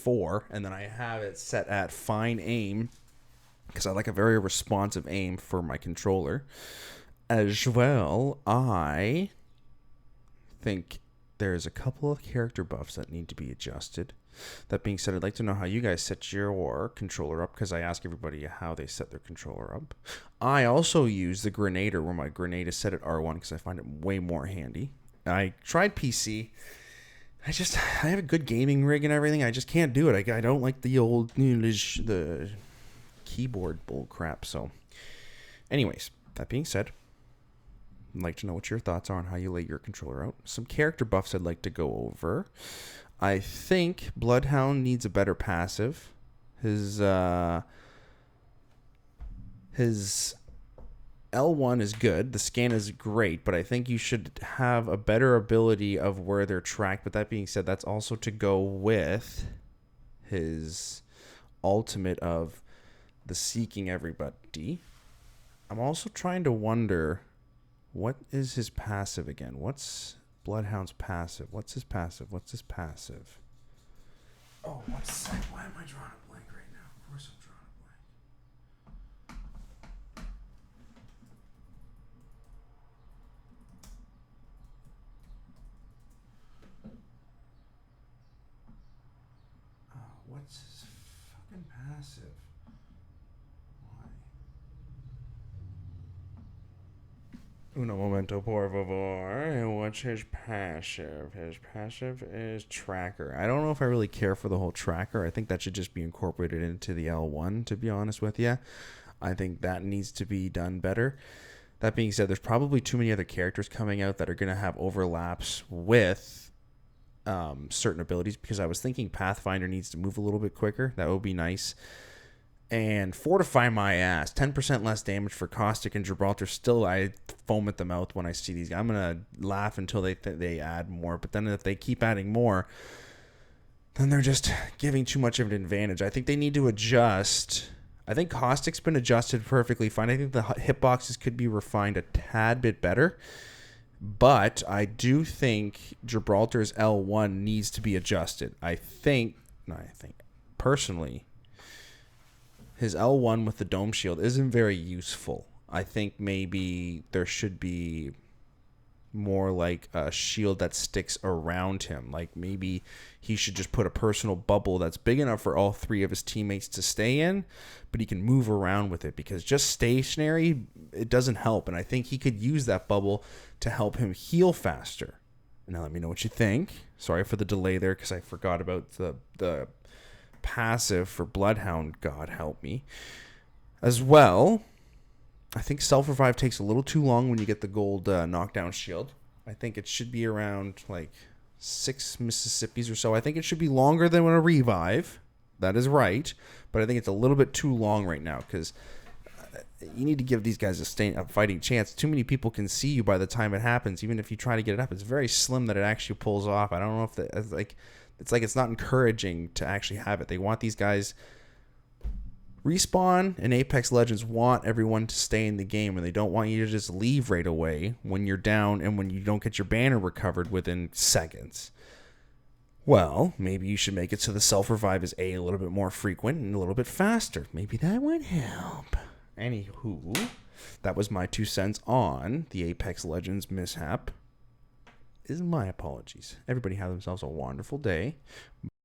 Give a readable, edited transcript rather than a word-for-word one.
4, and then I have it set at fine aim because I like a very responsive aim for my controller. As well, I think there's a couple of character buffs that need to be adjusted. That being said, I'd like to know how you guys set your controller up, because I ask everybody how they set their controller up. I also use the Grenader, where my grenade is set at R1 because I find it way more handy. I tried PC. I have a good gaming rig and everything. I just can't do it. I don't like the old the keyboard bull crap. So, anyways, that being said, I'd like to know what your thoughts are on how you lay your controller out. Some character buffs I'd like to go over. I think Bloodhound needs a better passive. His L1 is good. The scan is great, but I think you should have a better ability of where they're tracked. But that being said, that's also to go with his ultimate of the seeking everybody. I'm also trying to wonder, what is his passive again? What's Bloodhound's passive? What's his passive? Oh, one sec. Why am I drawing a blank right now? Of course I'm drawing a blank. What's his fucking passive? Why? Uno momento, por favor. What's his passive? His passive is tracker. I don't know if I really care for the whole tracker. I think that should just be incorporated into the L1, to be honest with you. I think that needs to be done better. That being said, there's probably too many other characters coming out that are going to have overlaps with certain abilities, because I was thinking Pathfinder needs to move a little bit quicker. That would be nice. And Fortify my ass. 10% less damage for Caustic and Gibraltar. Still, I foam at the mouth when I see these guys. I'm going to laugh until they add more. But then if they keep adding more, then they're just giving too much of an advantage. I think they need to adjust. I think Caustic's been adjusted perfectly fine. I think the hitboxes could be refined a tad bit better. But I do think Gibraltar's L1 needs to be adjusted. Personally, his L1 with the dome shield isn't very useful. I think maybe there should be more like a shield that sticks around him. Like maybe he should just put a personal bubble that's big enough for all 3 of his teammates to stay in, but he can move around with it, because just stationary, it doesn't help. And I think he could use that bubble to help him heal faster. Now let me know what you think. Sorry for the delay there, because I forgot about the passive for Bloodhound, God help me. As well, I think self-revive takes a little too long when you get the gold knockdown shield. I think it should be around like 6 Mississippis or so. I think it should be longer than a revive. That is right. But I think it's a little bit too long right now, because you need to give these guys a fighting chance. Too many people can see you by the time it happens. Even if you try to get it up, it's very slim that it actually pulls off. I don't know if it's not encouraging to actually have it. They want these guys. Respawn and Apex Legends want everyone to stay in the game, and they don't want you to just leave right away when you're down and when you don't get your banner recovered within seconds. Well, maybe you should make it so the self-revive is a little bit more frequent and a little bit faster. Maybe that would help. Anywho, that was my 2 cents on the Apex Legends mishap. Is my apologies. Everybody have themselves a wonderful day.